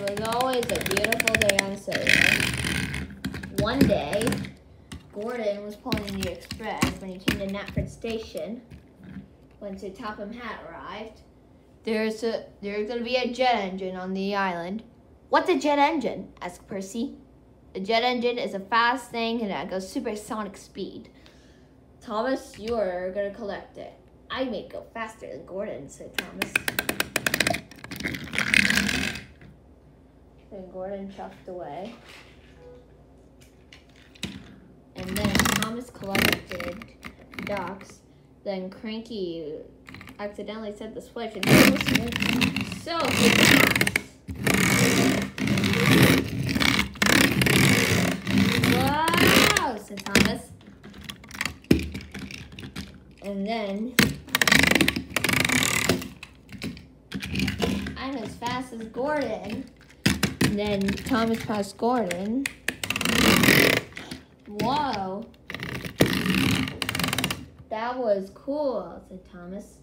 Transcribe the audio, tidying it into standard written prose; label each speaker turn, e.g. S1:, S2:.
S1: It was always a beautiful day on Saturday. One day, Gordon was pulling the express when he came to Knapford Station. When Sir Topham Hatt arrived, there's going to be a jet engine on the island. What's a jet engine? Asked Percy. A jet engine is a fast thing and that goes supersonic speed. Thomas, you are going to collect it. I may go faster than Gordon, said Thomas. Then Gordon chuffed away. And then Thomas collected ducks. Then Cranky accidentally set the switch and Thomas went so fast. Wow, said Thomas. And then I'm as fast as Gordon. And then Thomas passed Gordon. Whoa. That was cool, said Thomas.